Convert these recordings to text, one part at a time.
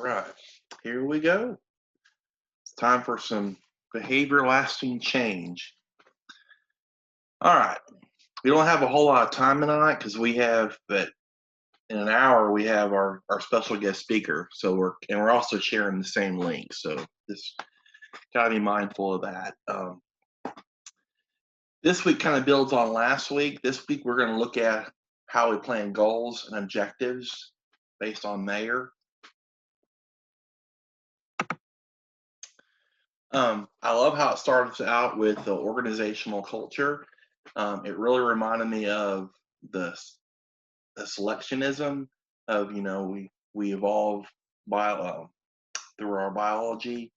Right. Here we go. It's time for some behavior lasting change. All right. We don't have a whole lot of time tonight because but in an hour, we have our special guest speaker. We're also sharing the same link. So just gotta be mindful of that. This week kind of builds on last week. This week, we're going to look at how we plan goals and objectives based on Mayer. I love how it starts out with the organizational culture. It really reminded me of the selectionism of we evolve through our biology,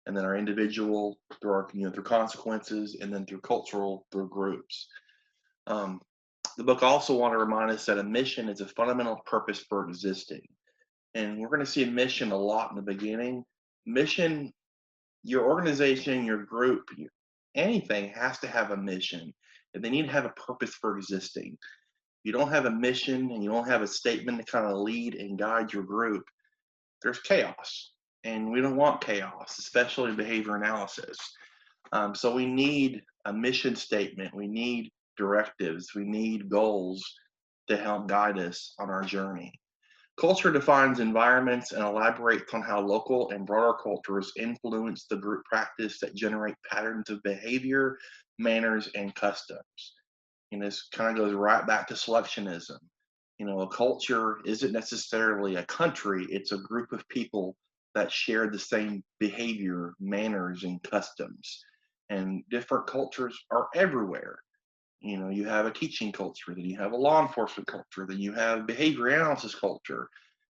and then our individual through our through consequences, and then through cultural through groups. Um, the book also want to remind us that a mission is a fundamental purpose for existing, and we're going to see a mission a lot in the beginning. Mission, your organization, your group, anything has to have a mission, and they need to have a purpose for existing. If you don't have a mission and you don't have a statement to kind of lead and guide your group, there's chaos. And we don't want chaos, especially in behavior analysis. So we need a mission statement, we need directives, we need goals to help guide us on our journey. Culture defines environments and elaborates on how local and broader cultures influence the group practice that generate patterns of behavior, manners, and customs. And this kind of goes right back to selectionism. A culture isn't necessarily a country, it's a group of people that share the same behavior, manners, and customs. And different cultures are everywhere. You have a teaching culture, then you have a law enforcement culture, then you have behavior analysis culture.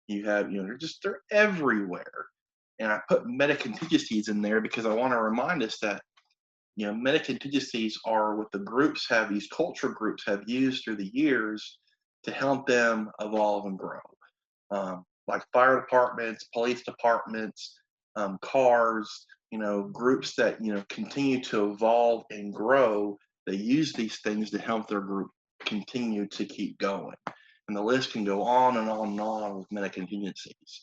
You have, they're everywhere. And I put meta contingencies in there because I want to remind us that meta contingencies are what these culture groups have used through the years to help them evolve and grow. Like fire departments, police departments, cars, groups that, continue to evolve and grow. They use these things to help their group continue to keep going. And the list can go on and on and on with meta contingencies.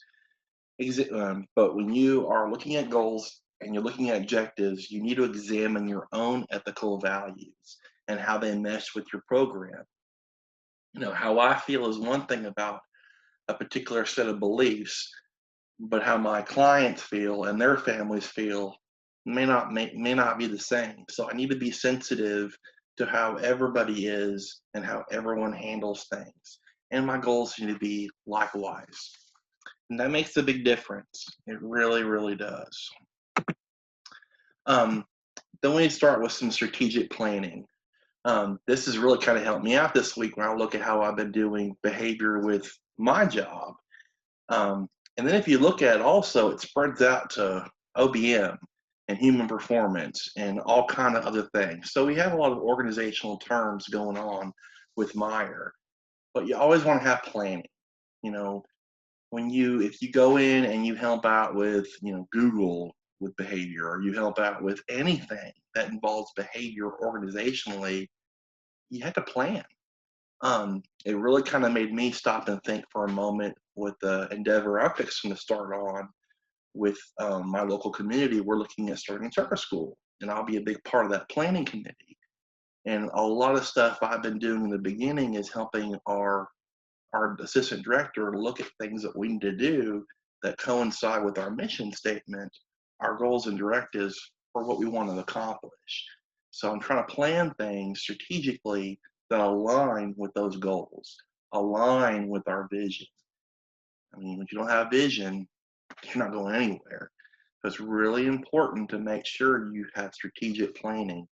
But when you are looking at goals and you're looking at objectives, you need to examine your own ethical values and how they mesh with your program. How I feel is one thing about a particular set of beliefs, but how my clients feel and their families feel may not be the same. So I need to be sensitive to how everybody is and how everyone handles things. And my goals need to be likewise. And that makes a big difference. It really, really does. Then we start with some strategic planning. This has really kind of helped me out this week when I look at how I've been doing behavior with my job. And then if you look at it also, it spreads out to OBM and human performance and all kind of other things. So we have a lot of organizational terms going on with Meyer, but you always want to have planning. If you go in and you help out with, Google with behavior, or you help out with anything that involves behavior organizationally, you have to plan. It really kind of made me stop and think for a moment with the endeavor I'm fixing to start on with my local community. We're looking at starting charter school, and I'll be a big part of that planning committee. And a lot of stuff I've been doing in the beginning is helping our assistant director look at things that we need to do that coincide with our mission statement, our goals and directives for what we want to accomplish. So I'm trying to plan things strategically that align with those goals, align with our vision. I mean, if you don't have vision, you're not going anywhere. So it's really important to make sure you have strategic planning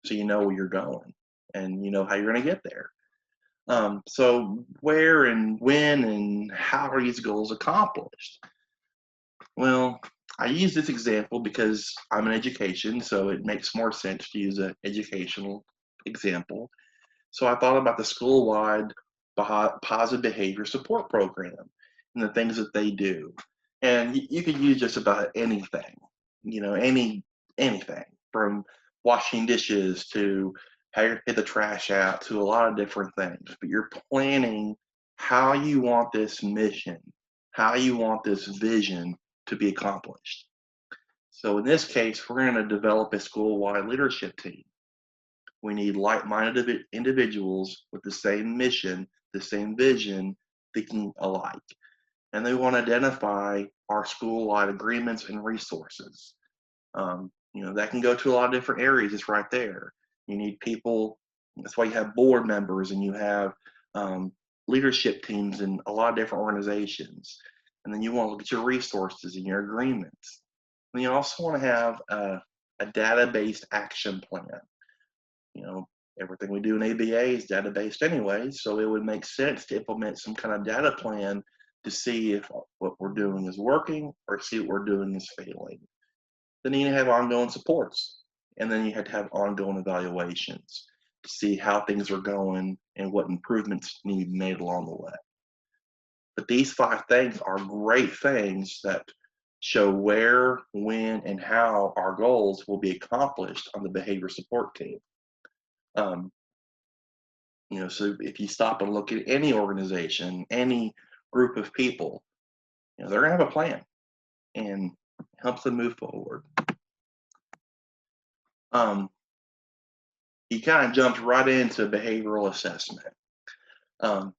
so you know where you're going and you know how you're going to get there. So where and when and how are these goals accomplished? Well, I use this example because I'm in education, so it makes more sense to use an educational example. So I thought about the school-wide positive behavior support program and the things that they do. And you could use just about anything, anything from washing dishes to how you hit the trash out to a lot of different things. But you're planning how you want this mission, how you want this vision to be accomplished. So in this case, we're going to develop a school-wide leadership team. We need like-minded individuals with the same mission, the same vision, thinking alike. And they want to identify our school-wide agreements and resources. That can go to a lot of different areas. It's right there. You need people. That's why you have board members and you have leadership teams in a lot of different organizations. And then you want to look at your resources and your agreements. And you also want to have a data-based action plan. Everything we do in ABA is data-based anyway, so it would make sense to implement some kind of data plan to see if what we're doing is working or see what we're doing is failing. Then you have ongoing supports, and then you have to have ongoing evaluations to see how things are going and what improvements need to be made along the way. But these 5 things are great things that show where, when, and how our goals will be accomplished on the behavior support team. So if you stop and look at any organization, any group of people, they're gonna have a plan and helps them move forward. He kind of jumped right into behavioral assessment.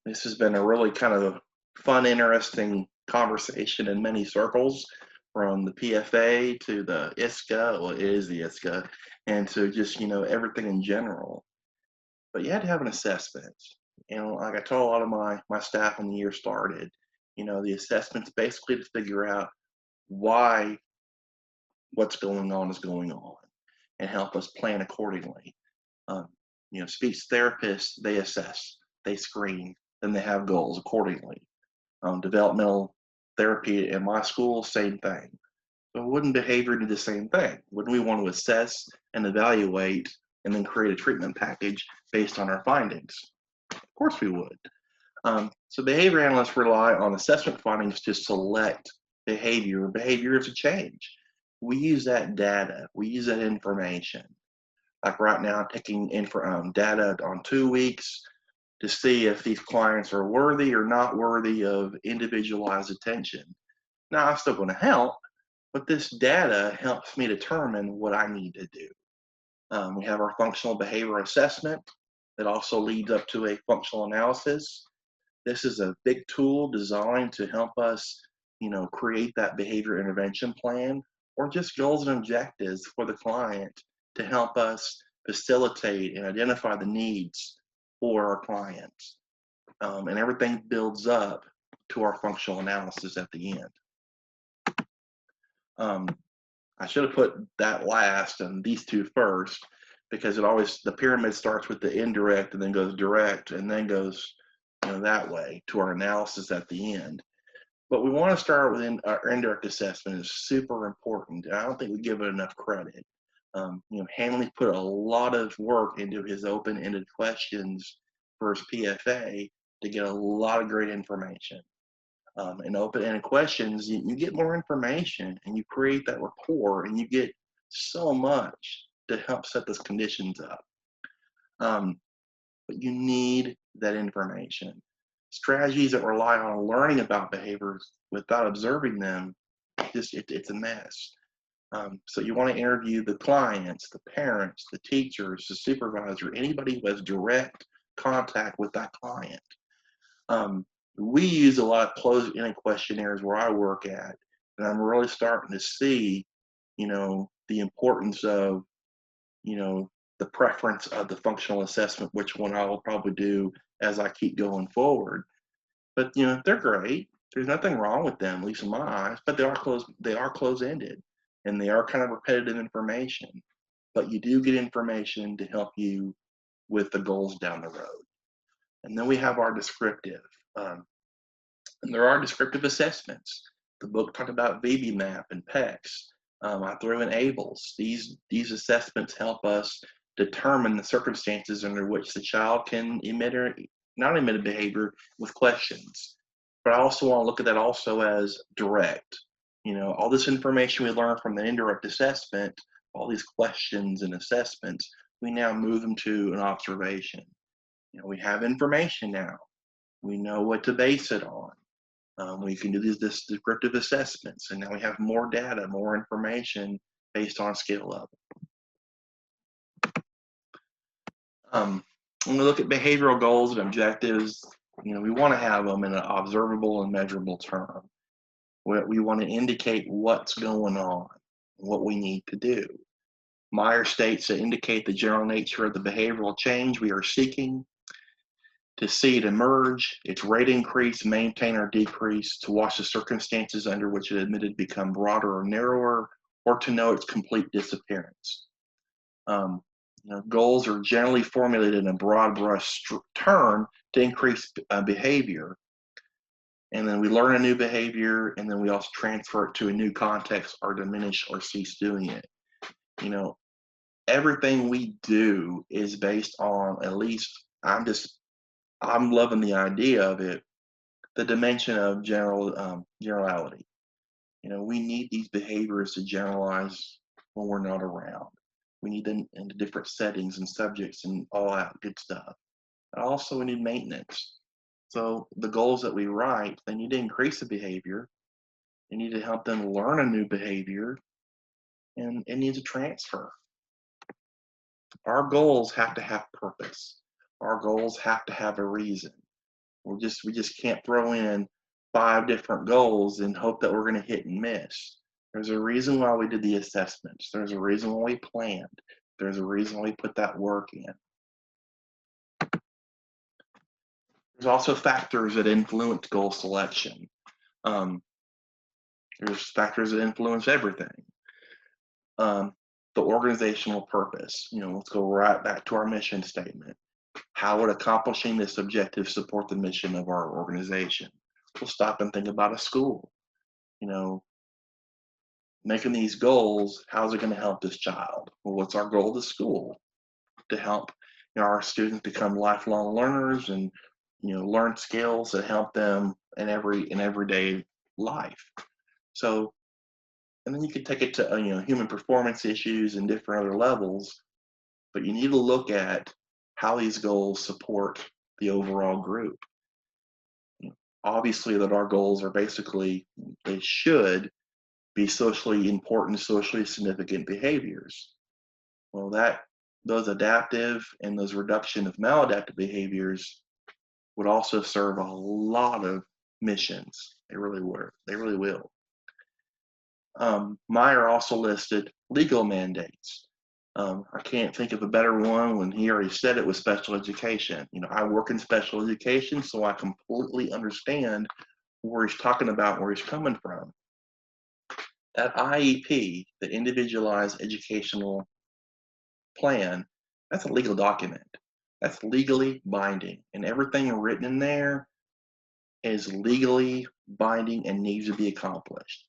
This has been a really kind of fun, interesting conversation in many circles, from the PFA to the ISCA, well, it is the ISCA, and to just, everything in general. But you had to have an assessment. Like I told a lot of my staff when the year started, the assessment's basically to figure out why what's going on is going on and help us plan accordingly. Speech therapists, they assess, they screen, then they have goals accordingly. Developmental therapy in my school, same thing. So wouldn't behavior do the same thing? Wouldn't we want to assess and evaluate and then create a treatment package based on our findings? Of course we would. So behavior analysts rely on assessment findings to select behavior to change. We use that data, we use that information. Like right now, I'm taking data on 2 weeks to see if these clients are worthy or not worthy of individualized attention. Now, I'm still going to help, but this data helps me determine what I need to do. We have our functional behavior assessment that also leads up to a functional analysis. This is a big tool designed to help us, create that behavior intervention plan or just goals and objectives for the client to help us facilitate and identify the needs for our clients. And everything builds up to our functional analysis at the end. I should have put that last and these 2 first, because the pyramid starts with the indirect and then goes direct and then goes that way to our analysis at the end. But we want to start with our indirect assessment. Is super important. I don't think we give it enough credit. Hanley put a lot of work into his open-ended questions for his PFA to get a lot of great information. In open-ended questions, you get more information and you create that rapport and you get so much to help set those conditions up. But you need that information. Strategies that rely on learning about behaviors without observing them, it's a mess. So you want to interview the clients, the parents, the teachers, the supervisor, anybody who has direct contact with that client. We use a lot of closed-ended questionnaires where I work at, and I'm really starting to see, the importance of, the preference of the functional assessment, which one I will probably do as I keep going forward. But they're great. There's nothing wrong with them, at least in my eyes. But they are closed-ended, and they are kind of repetitive information. But you do get information to help you with the goals down the road. And then we have our descriptive. And there are descriptive assessments. The book talked about VB-MAP and PECS. I threw in ABLES. These assessments help us determine the circumstances under which the child can emit or not emit a behavior with questions. But I also want to look at that also as direct. All this information we learn from the indirect assessment, all these questions and assessments, we now move them to an observation. We have information now. We know what to base it on. We can do these descriptive assessments, and now we have more data, more information based on skill level. When we look at behavioral goals and objectives, we want to have them in an observable and measurable term. We want to indicate what's going on, what we need to do. Meyer states that indicate the general nature of the behavioral change we are seeking, to see it emerge, its rate increase, maintain or decrease, to watch the circumstances under which it admitted become broader or narrower, or to know its complete disappearance. Goals are generally formulated in a broad brush term to increase behavior. And then we learn a new behavior, and then we also transfer it to a new context or diminish or cease doing it. Everything we do is based on, at least I'm loving the idea of it, the dimension of generality. We need these behaviors to generalize when we're not around. We need them into different settings and subjects and all that good stuff. And also, we need maintenance. So the goals that we write, they need to increase the behavior. They need to help them learn a new behavior, and it needs to transfer. Our goals have to have purpose. Our goals have to have a reason. We just can't throw in 5 different goals and hope that we're going to hit and miss. There's a reason why we did the assessments. There's a reason why we planned. There's a reason why we put that work in. There's also factors that influence goal selection. There's factors that influence everything. The organizational purpose. Let's go right back to our mission statement. How would accomplishing this objective support the mission of our organization? We'll stop and think about a school. Making these goals, how's it going to help this child? Well, what's our goal to school? To help our students become lifelong learners and learn skills that help them in everyday life. So, and then you can take it to human performance issues and different other levels, but you need to look at how these goals support the overall group. Obviously, that our goals are they should be socially important, socially significant behaviors. Well, those adaptive and those reduction of maladaptive behaviors would also serve a lot of missions. They really will. Meyer also listed legal mandates. I can't think of a better one when he already said it was special education. I work in special education, so I completely understand where he's talking about, where he's coming from. That IEP, the Individualized Educational Plan, that's a legal document. That's legally binding, and everything written in there is legally binding and needs to be accomplished.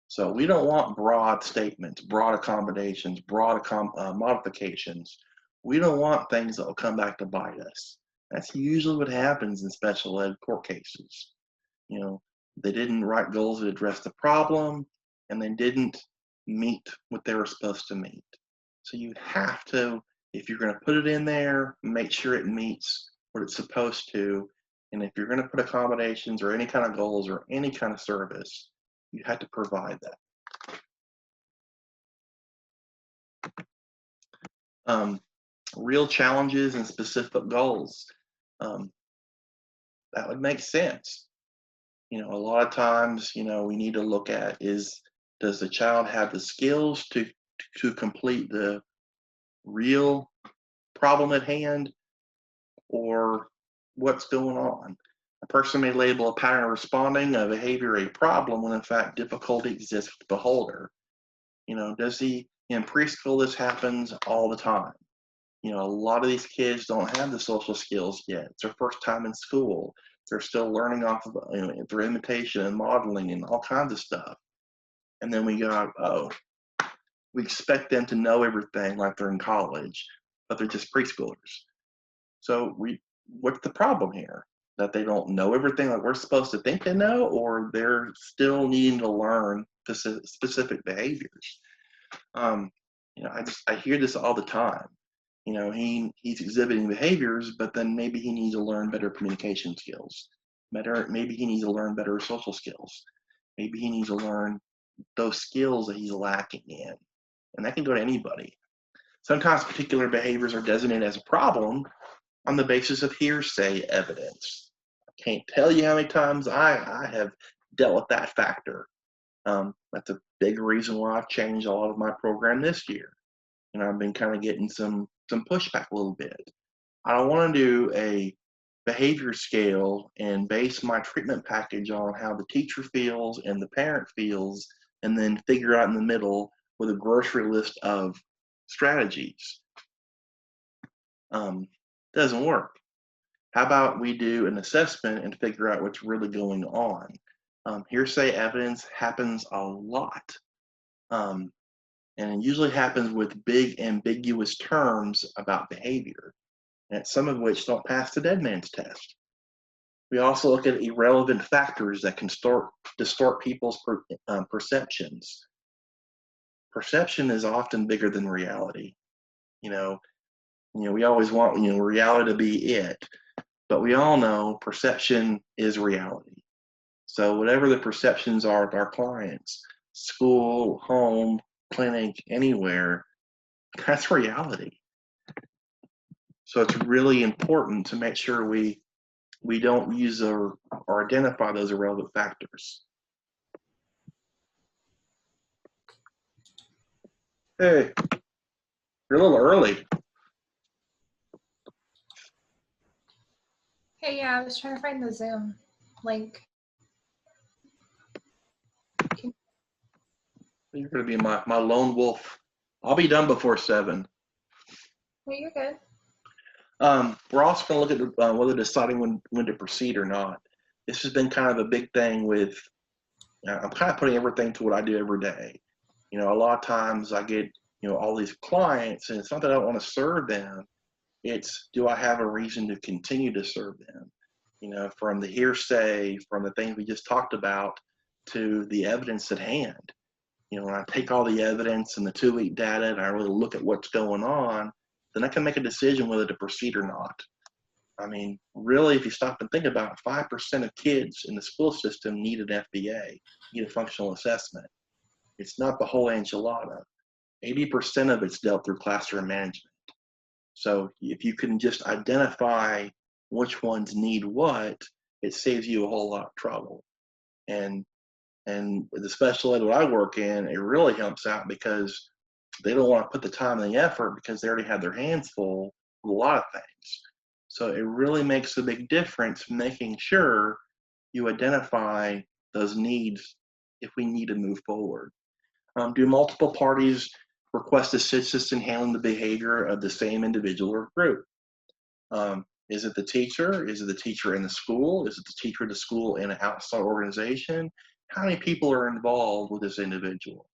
So we don't want broad statements, broad accommodations, broad modifications. We don't want things that will come back to bite us. That's usually what happens in special ed court cases. They didn't write goals that address the problem, and they didn't meet what they were supposed to meet. So you have to, if you're going to put it in there, make sure it meets what it's supposed to. And if you're going to put accommodations or any kind of goals or any kind of service, you have to provide that. Real challenges and specific goals. That would make sense. A lot of times, we need to look at does the child have the skills to complete the real problem at hand, or what's going on? A person may label a pattern of responding a behavior a problem when in fact difficulty exists with the beholder. Does he, in preschool, this happens all the time. A lot of these kids don't have the social skills yet. It's their first time in school. They're still learning off of through imitation and modeling and all kinds of stuff. And then we expect them to know everything like they're in college, but they're just preschoolers. So what's the problem here? That they don't know everything like we're supposed to think they know, or they're still needing to learn specific behaviors? I hear this all the time. He's exhibiting behaviors, but then maybe he needs to learn better communication skills. Maybe he needs to learn better social skills. Maybe he needs to learn those skills that he's lacking in. And that can go to anybody. Sometimes particular behaviors are designated as a problem on the basis of hearsay evidence. I can't tell you how many times I have dealt with that factor. That's a big reason why I've changed a lot of my program this year. And I've been kind of getting some pushback a little bit. I don't want to do a behavior scale and base my treatment package on how the teacher feels and the parent feels, and then figure out in the middle with a grocery list of strategies. Doesn't work. How about we do an assessment and figure out what's really going on? Hearsay evidence happens a lot. And it usually happens with big ambiguous terms about behavior, and some of which don't pass the dead man's test. We also look at irrelevant factors that can distort people's perceptions. Perception is often bigger than reality. We always want reality to be it, but we all know perception is reality. So whatever the perceptions are of our clients, school, home, clinic, anywhere, that's reality. So it's really important to make sure we don't use or identify those irrelevant factors. Hey, you're a little early. Hey, yeah, I was trying to find the Zoom link. You're going to be my lone wolf. I'll be done before 7. No, you're good. We're also going to look at whether deciding when to proceed or not. This has been kind of a big thing with, I'm kind of putting everything to what I do every day. A lot of times I get, all these clients, and it's not that I don't want to serve them. It's, do I have a reason to continue to serve them? From the hearsay, from the things we just talked about, to the evidence at hand. When I take all the evidence and the 2-week data and I really look at what's going on, then I can make a decision whether to proceed or not. I mean, really, if you stop and think about it, 5% of kids in the school system need an FBA, need a functional assessment. It's not the whole enchilada. 80% of it's dealt through classroom management. So if you can just identify which ones need what, it saves you a whole lot of trouble. And with the special ed that I work in, it really helps out because they don't want to put the time and the effort because they already have their hands full with a lot of things. So it really makes a big difference making sure you identify those needs if we need to move forward. Do multiple parties request assistance in handling the behavior of the same individual or group? Is it the teacher? Is it the teacher in the school? Is it the teacher in the school in an outside organization? How many people are involved with this individual?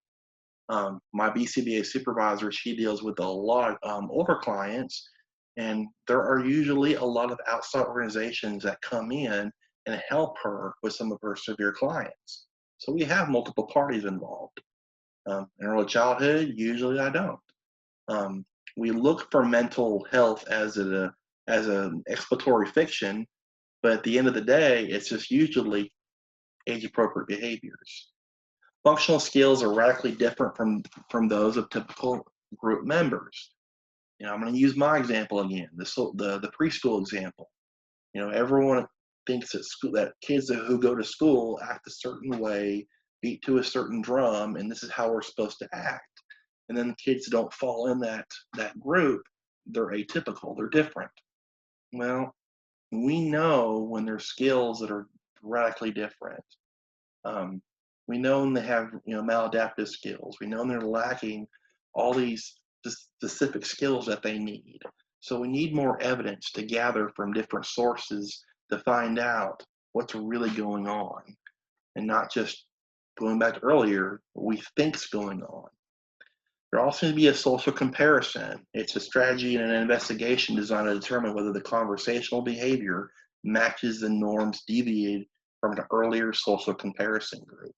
My BCBA supervisor, she deals with a lot of older clients, and there are usually a lot of outside organizations that come in and help her with some of her severe clients. So we have multiple parties involved. In early childhood, usually I don't. We look for mental health as an exploratory fiction, but at the end of the day, it's just usually age-appropriate behaviors. Functional skills are radically different from those of typical group members. I'm going to use my example again, the preschool example. Everyone thinks that kids who go to school act a certain way, beat to a certain drum, and this is how we're supposed to act. And then the kids don't fall in that group. They're atypical. They're different. Well, we know when there's skills that are radically different. We know when they have maladaptive skills. We know when they're lacking all these specific skills that they need. So we need more evidence to gather from different sources to find out what's really going on, and not just going back to earlier, what we think's going on. There also needs to be a social comparison. It's a strategy and an investigation designed to determine whether the conversational behavior matches the norms deviated from an earlier social comparison group.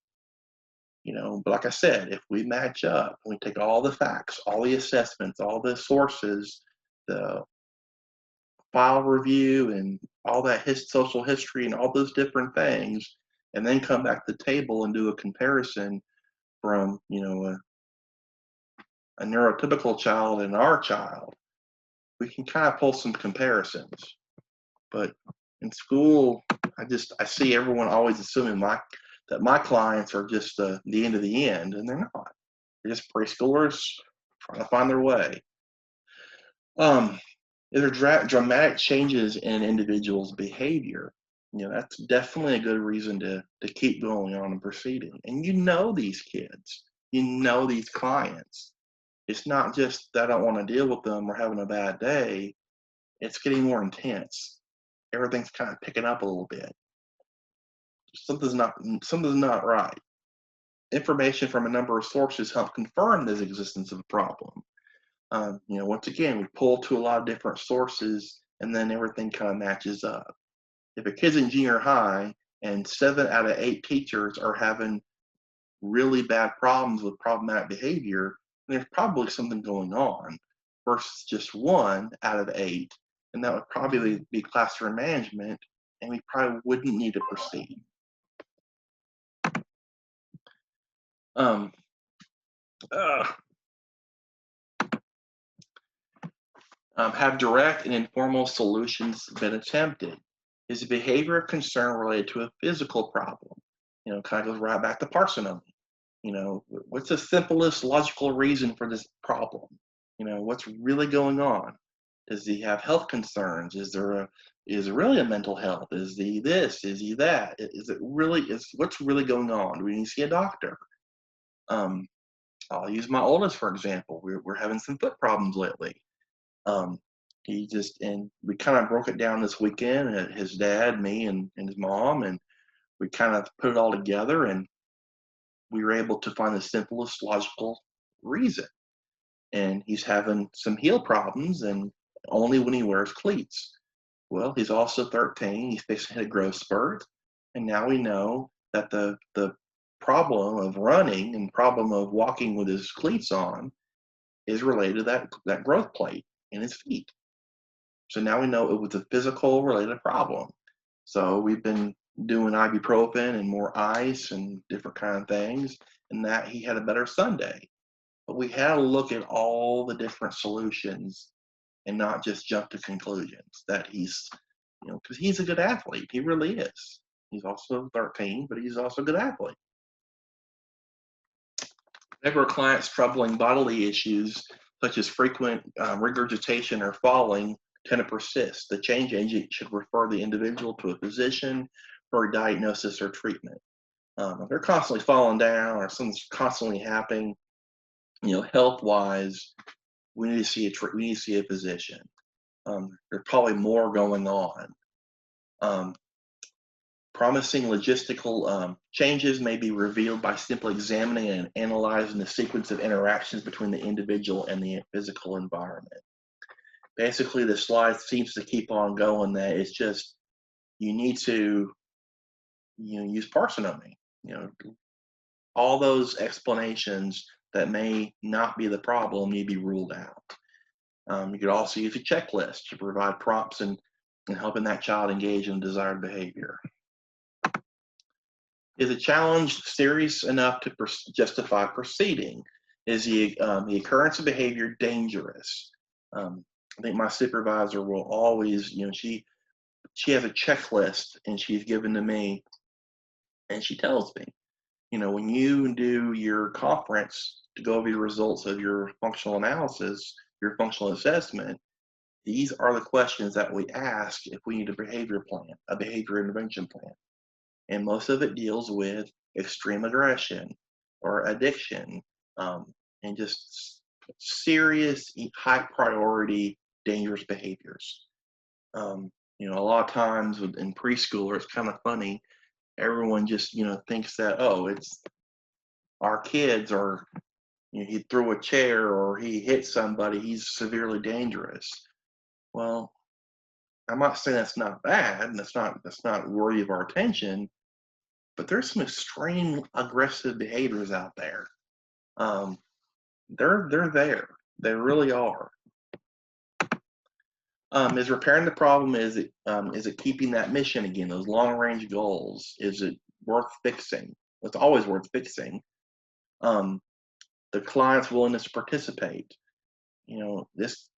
But like I said, if we match up, we take all the facts, all the assessments, all the sources, the file review and all that his social history and all those different things, and then come back to the table and do a comparison from, a neurotypical child and our child, we can kind of pull some comparisons. But in school, I see everyone always assuming that my clients are just the end of the end, and they're not. They're just preschoolers trying to find their way. If there are dramatic changes in individuals' behavior, that's definitely a good reason to keep going on and proceeding. And these kids, these clients. It's not just that I don't want to deal with them or having a bad day. It's getting more intense. Everything's kind of picking up a little bit. Something's not right. Information from a number of sources help confirm the existence of a problem. Once again, we pull to a lot of different sources, and then everything kind of matches up. If a kid's in junior high and 7 out of 8 teachers are having really bad problems with problematic behavior, there's probably something going on versus just 1 out of 8. And that would probably be classroom management, and we probably wouldn't need to proceed. Have direct and informal solutions been attempted? Is the behavior of concern related to a physical problem? Kind of goes right back to parsimony. What's the simplest logical reason for this problem? What's really going on? Does he have health concerns? Is it really a mental health? Is he this? Is he that? What's really going on? Do we need to see a doctor? I'll use my oldest for example. We're having some foot problems lately. And we kind of broke it down this weekend. His dad, me, and his mom, and we kind of put it all together, and we were able to find the simplest logical reason. And he's having some heel problems, and only when he wears cleats. Well, he's also 13. He's fixing to hit a growth spurt, and now we know that the problem of running and problem of walking with his cleats on is related to that growth plate in his feet. So now we know it was a physical related problem. So we've been doing ibuprofen and more ice and different kind of things, and that he had a better Sunday. But we had to look at all the different solutions and not just jump to conclusions that because he's a good athlete. He really is. He's also 13, but he's also a good athlete. Whenever a client's troubling bodily issues, such as frequent regurgitation or falling, tend to persist, the change agent should refer the individual to a physician for a diagnosis or treatment. If they're constantly falling down or something's constantly happening, health-wise, we need to see a physician. There's probably more going on. Promising logistical changes may be revealed by simply examining and analyzing the sequence of interactions between the individual and the physical environment. Basically, the slide seems to keep on going that it's just, you need to use parsimony. All those explanations that may not be the problem need to be ruled out. You could also use a checklist to provide prompts and helping that child engage in desired behavior. Is a challenge serious enough to justify proceeding? Is the occurrence of behavior dangerous? I think my supervisor will always, she has a checklist and she's given to me, and she tells me, when you do your conference to go over your results of your functional analysis, your functional assessment, these are the questions that we ask if we need a behavior plan, a behavior intervention plan. And most of it deals with extreme aggression or addiction, and just serious, high priority, dangerous behaviors. A lot of times in preschooler, it's kind of funny. Everyone just, thinks that, it's our kids, or he threw a chair or he hit somebody, he's severely dangerous. Well, I'm not saying that's not bad and that's not worthy of our attention, but there's some extreme aggressive behaviors out there. They're there. They really are. Is repairing the problem, is it keeping that mission again, those long range goals? Is it worth fixing? It's always worth fixing. Um, the client's willingness to participate. This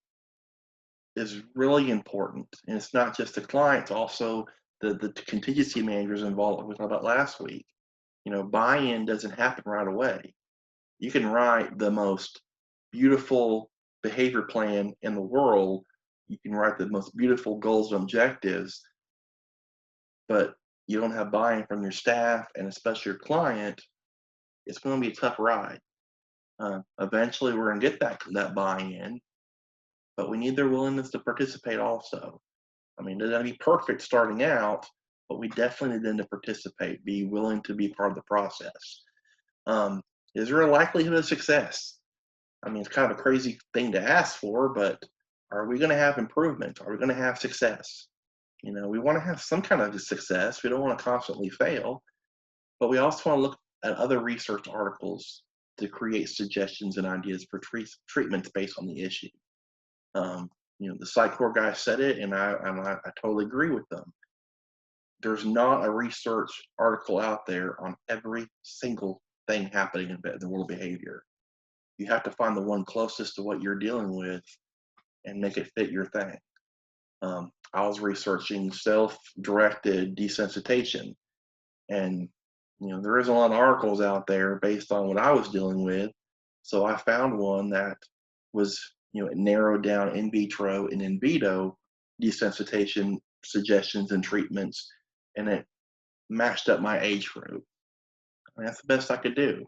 is really important. And it's not just the clients, also the contingency managers involved, we talked about last week. Buy-in doesn't happen right away. You can write the most beautiful behavior plan in the world. You can write the most beautiful goals and objectives, but you don't have buy-in from your staff and especially your client, it's going to be a tough ride. Eventually, we're going to get that buy-in, but we need their willingness to participate also. I mean, they're going to be perfect starting out, but we definitely need them to participate, be willing to be part of the process. Is there a likelihood of success? I mean, it's kind of a crazy thing to ask for, but are we going to have improvement? Are we going to have success? We want to have some kind of success. We don't want to constantly fail, but we also want to look at other research articles to create suggestions and ideas for treatments based on the issue. The Psych4 guy said it, and I totally agree with them. There's not a research article out there on every single thing happening in the world of behavior. You have to find the one closest to what you're dealing with and make it fit your thing. I was researching self-directed desensitization, and there isn't a lot of articles out there based on what I was dealing with. So I found one that was, it narrowed down in vitro and in vivo desensitization suggestions and treatments, and it matched up my age group. And that's the best I could do.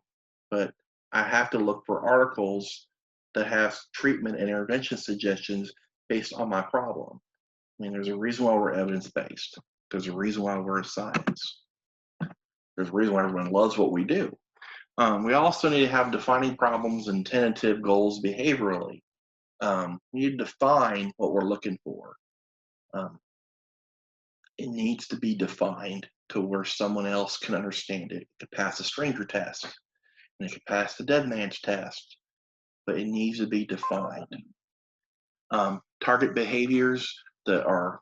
But I have to look for articles that have treatment and intervention suggestions based on my problem. I mean, there's a reason why we're evidence-based. There's a reason why we're science. There's a reason why everyone loves what we do. We also need to have defining problems and tentative goals behaviorally. We need to define what we're looking for. It needs to be defined to where someone else can understand it. It could pass a stranger test, and it could pass the dead man's test, but it needs to be defined. Target behaviors that are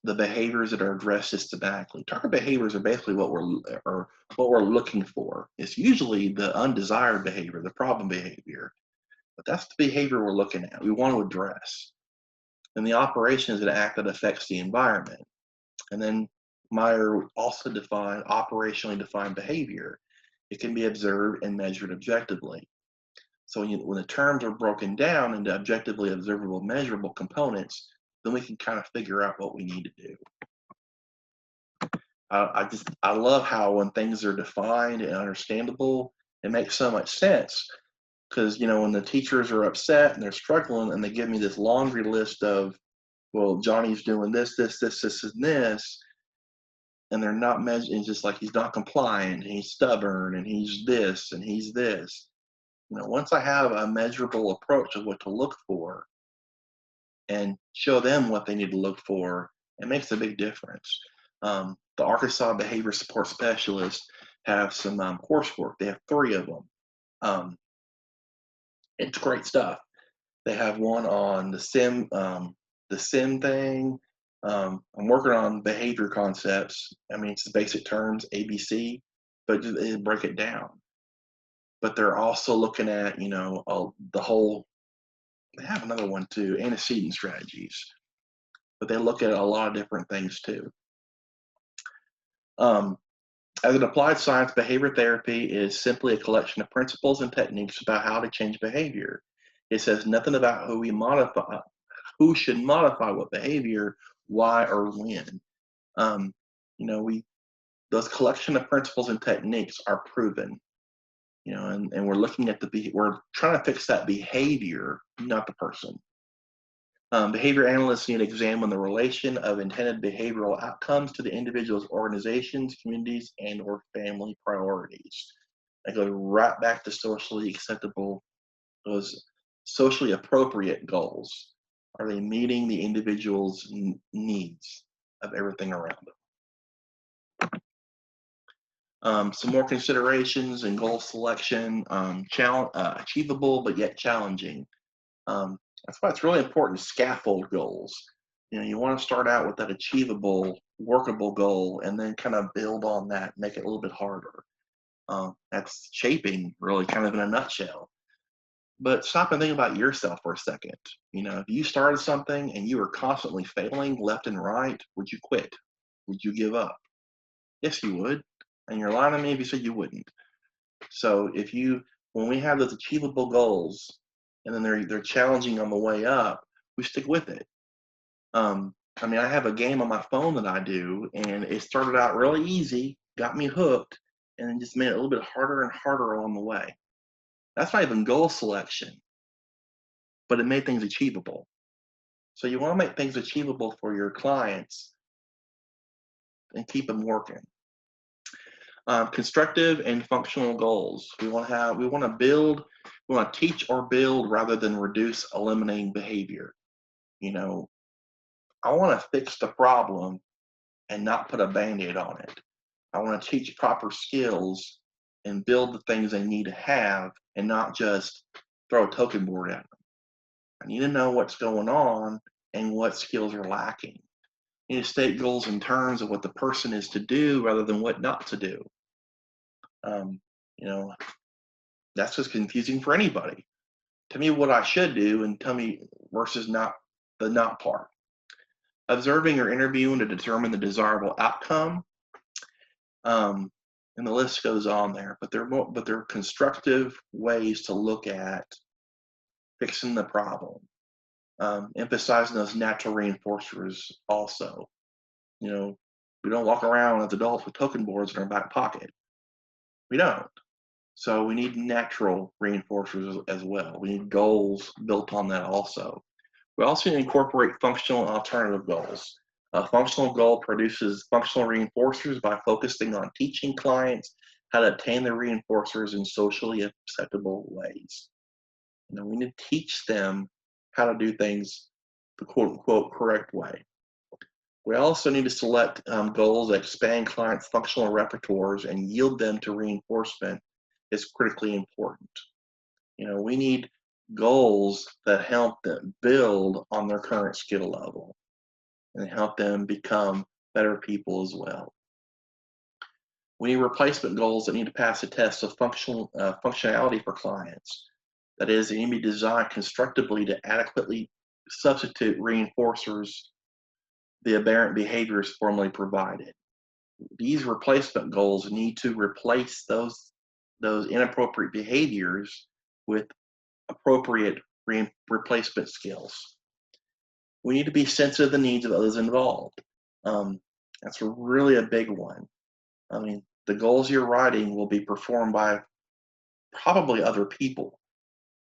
the behaviors that are addressed systematically. Target behaviors are basically what we're looking for. It's usually the undesired behavior, the problem behavior, but that's the behavior we're looking at. We want to address. And the operation is an act that affects the environment. And then Meyer also defined operationally defined behavior. It can be observed and measured objectively. So when the terms are broken down into objectively observable, measurable components, then we can kind of figure out what we need to do. I love how when things are defined and understandable, it makes so much sense. Because when the teachers are upset and they're struggling and they give me this laundry list of, well, Johnny's doing this, and this, and they're not measuring, just like he's not compliant, he's stubborn, and he's this, and he's this. Once I have a measurable approach of what to look for and show them what they need to look for, it makes a big difference. The Arkansas Behavior Support Specialists have some coursework. They have 3 of them. It's great stuff. They have one on the SIM thing. I'm working on behavior concepts. I mean, it's the basic terms, ABC, but they break it down. But they're also looking at, the whole, they have another one too, antecedent strategies. But they look at a lot of different things too. As an applied science, behavior therapy is simply a collection of principles and techniques about how to change behavior. It says nothing about who should modify what behavior, why, or when. Those collection of principles and techniques are proven. And we're looking at we're trying to fix that behavior, not the person. Behavior analysts need to examine the relation of intended behavioral outcomes to the individual's organizations, communities, and/or family priorities. That goes right back to socially acceptable, those socially appropriate goals. Are they meeting the individual's needs of everything around them? Some more considerations and goal selection, achievable but yet challenging. That's why it's really important to scaffold goals. You want to start out with that achievable, workable goal and then kind of build on that, make it a little bit harder. That's shaping, really, kind of in a nutshell. But stop and think about yourself for a second. If you started something and you were constantly failing left and right, would you quit? Would you give up? Yes, you would. And you're lying to me if you said you wouldn't. So when we have those achievable goals, and then they're challenging on the way up, we stick with it. I have a game on my phone that I do, and it started out really easy, got me hooked, and then just made it a little bit harder and harder along the way. That's not even goal selection, but it made things achievable. So you want to make things achievable for your clients and keep them working. Constructive and functional goals. We want to teach or build rather than reduce, eliminating behavior. I want to fix the problem and not put a band-aid on it. I want to teach proper skills and build the things they need to have and not just throw a token board at them. I need to know what's going on and what skills are lacking. I need to state goals in terms of what the person is to do rather than what not to do. Um, you know, that's just confusing for anybody. Tell me what I should do and tell me versus not the not part. Observing or interviewing to determine the desirable outcome. And the list goes on there, but they're constructive ways to look at fixing the problem. Emphasizing those natural reinforcers also. We don't walk around as adults with token boards in our back pocket. We don't. So we need natural reinforcers as well. We need goals built on that also. We also need to incorporate functional and alternative goals. A functional goal produces functional reinforcers by focusing on teaching clients how to obtain the reinforcers in socially acceptable ways. We need to teach them how to do things the quote-unquote correct way. We also need to select goals that expand clients' functional repertoires and yield them to reinforcement is critically important. We need goals that help them build on their current skill level and help them become better people as well. We need replacement goals that need to pass a test of functionality for clients. That is, they need to be designed constructively to adequately substitute reinforcers the aberrant behaviors formerly provided. These replacement goals need to replace those inappropriate behaviors with appropriate replacement skills. We need to be sensitive to the needs of others involved. That's really a big one. The goals you're writing will be performed by probably other people.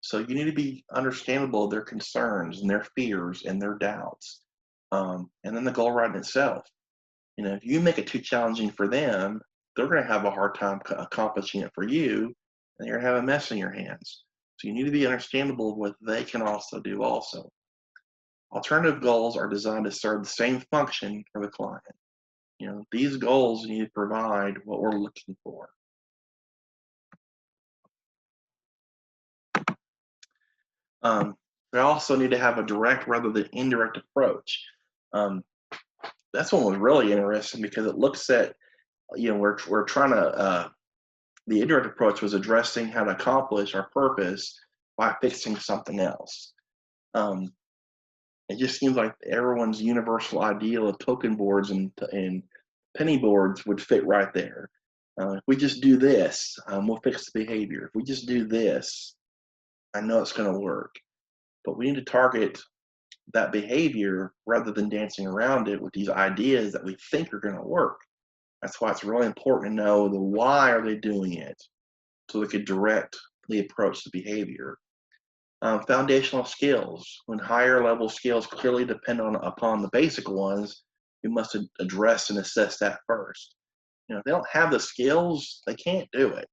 So you need to be understandable of their concerns and their fears and their doubts. And then the goal writing itself. If you make it too challenging for them, they're going to have a hard time accomplishing it for you, and you're going to have a mess in your hands. So you need to be understandable of what they can also do also. Alternative goals are designed to serve the same function for the client. These goals need to provide what we're looking for. We also need to have a direct rather than indirect approach. That's one was really interesting because it looks at, we're trying to, the indirect approach was addressing how to accomplish our purpose by fixing something else. It just seems like everyone's universal ideal of token boards and penny boards would fit right there. If we just do this, we'll fix the behavior. If we just do this, I know it's going to work. But we need to target that behavior rather than dancing around it with these ideas that we think are going to work. That's why it's really important to know the why are they doing it, so we could directly approach the behavior. Foundational skills. When higher level skills clearly depend upon the basic ones, we must address and assess that first. If they don't have the skills, they can't do it.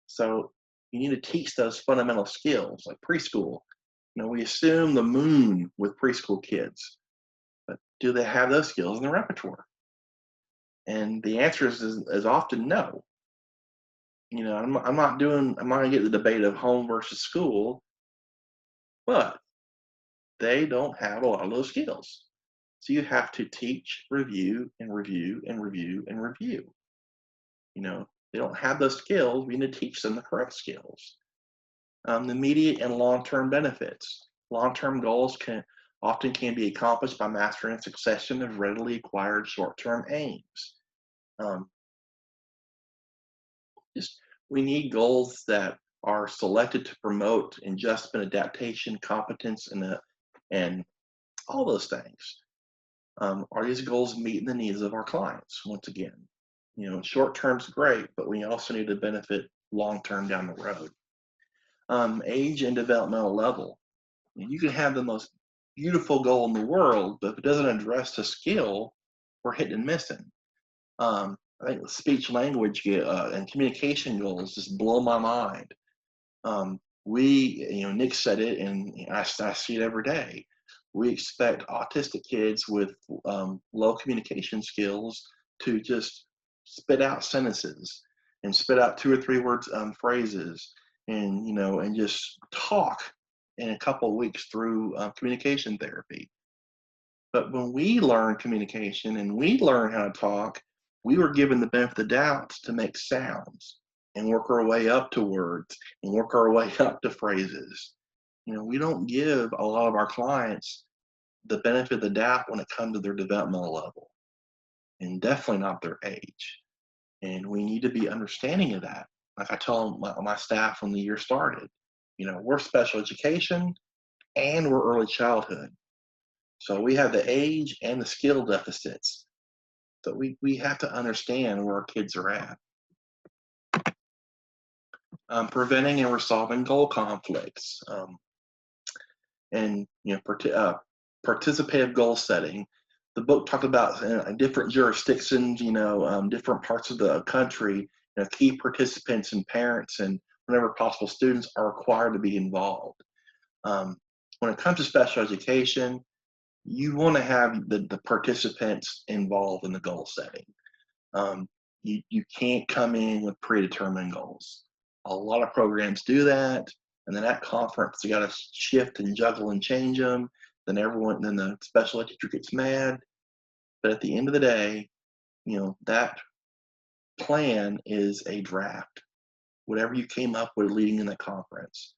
So you need to teach those fundamental skills, like preschool. We assume the moon with preschool kids, but do they have those skills in their repertoire? And the answer is often no. I'm not going to get the debate of home versus school, but they don't have a lot of those skills. So you have to teach, review, and review, and review, and review. They don't have those skills. We need to teach them the correct skills. The immediate and long-term benefits. Long-term goals often be accomplished by mastering a succession of readily acquired short-term aims. Um, just we need goals that are selected to promote adjustment, adaptation, competence, and all those things. Are these goals meeting the needs of our clients? Once again, short term's great, but we also need to benefit long term down the road. Age and developmental level. You can have the most beautiful goal in the world, but if it doesn't address the skill, we're hitting and missing. I think speech language and communication goals just blow my mind. Nick said it, and I see it every day. We expect autistic kids with low communication skills to just spit out sentences and spit out 2 or 3 words phrases, and just talk in a couple of weeks through communication therapy. But when we learn communication and we learn how to talk, we were given the benefit of the doubt to make sounds and work our way up to words and work our way up to phrases. We don't give a lot of our clients the benefit of the doubt when it comes to their developmental level, and definitely not their age. And we need to be understanding of that. Like I tell my staff when the year started, we're special education and we're early childhood. So we have the age and the skill deficits. So we have to understand where our kids are at. Preventing and resolving goal conflicts. And participative goal setting. The book talked about different jurisdictions, different parts of the country. Key participants and parents and whenever possible students are required to be involved. When it comes to special education, you want to have the participants involved in the goal setting. You can't come in with predetermined goals. A lot of programs do that, and then at conference you got to shift and juggle and change them. Then the special ed teacher gets mad. But at the end of the day, that plan is a draft. Whatever you came up with leading in that conference,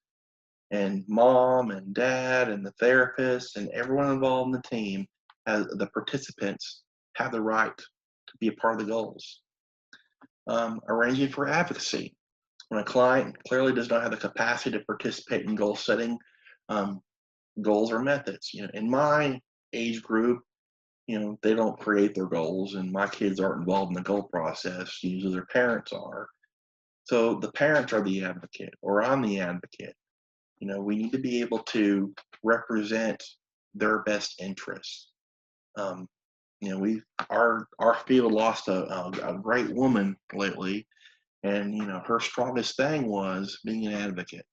and mom and dad and the therapist and everyone involved in the team, as the participants, have the right to be a part of the goals. Arranging for advocacy. When a client clearly does not have the capacity to participate in goal setting, goals or methods. In my age group, they don't create their goals, and my kids aren't involved in the goal process. Usually their parents are. So the parents are the advocate, or I'm the advocate. We need to be able to represent their best interests. Our field lost a great woman lately, and her strongest thing was being an advocate.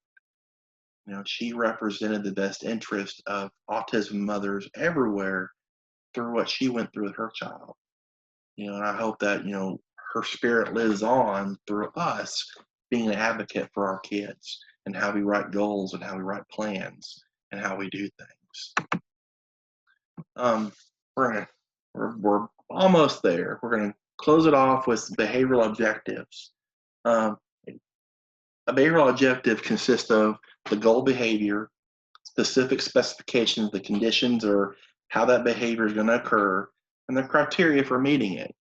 She represented the best interest of autism mothers everywhere through what she went through with her child. And I hope that her spirit lives on through us being an advocate for our kids and how we write goals and how we write plans and how we do things. We're almost there. We're gonna close it off with behavioral objectives. A behavioral objective consists of the goal behavior, specific specifications, the conditions or how that behavior is going to occur, and the criteria for meeting it.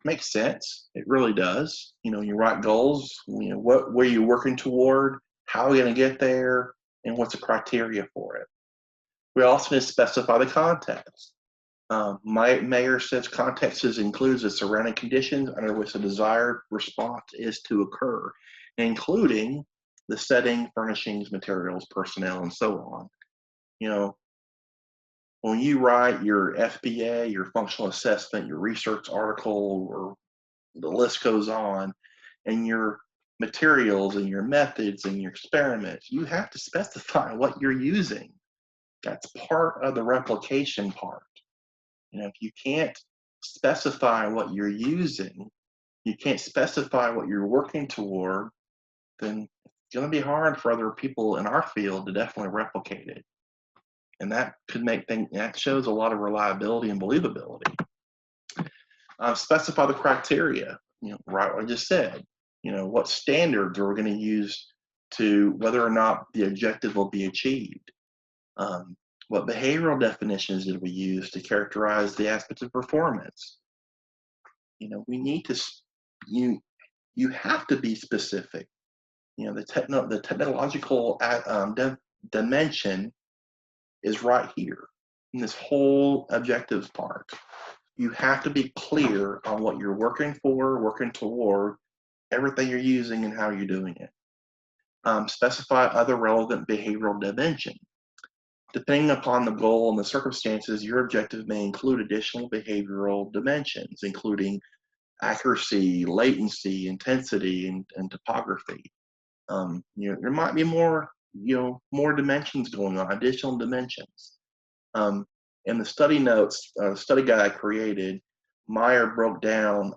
Makes sense. It really does. You write goals. What are you working toward? How are we going to get there? And what's the criteria for it? We also need to specify the context. Mayer says context includes the surrounding conditions under which the desired response is to occur, including the setting, furnishings, materials, personnel, and so on. When you write your FBA, your functional assessment, your research article, or the list goes on, and your materials and your methods and your experiments, you have to specify what you're using. That's part of the replication part. If you can't specify what you're using, you can't specify what you're working toward, then it's going to be hard for other people in our field to definitely replicate it. And that could make things, that shows a lot of reliability and believability. Specify the criteria, right what I just said. What standards are we going to use to whether or not the objective will be achieved? What behavioral definitions did we use to characterize the aspects of performance? We need to, you have to be specific. The technological dimension is right here in this whole objectives part. You have to be clear on what you're working for, working toward, everything you're using and how you're doing it. Specify other relevant behavioral dimensions. Depending upon the goal and the circumstances, your objective may include additional behavioral dimensions, including accuracy, latency, intensity, and topography. There might be more dimensions going on, additional dimensions. In the study notes, study guide I created, Meyer broke down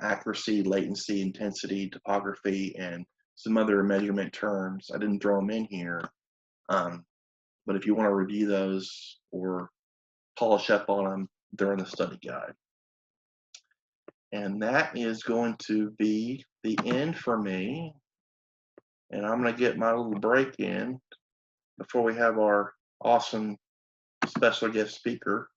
accuracy, latency, intensity, topography, and some other measurement terms. I didn't throw them in here, but if you want to review those or polish up on them, they're in the study guide. And that is going to be the end for me. And I'm going to get my little break in before we have our awesome special guest speaker.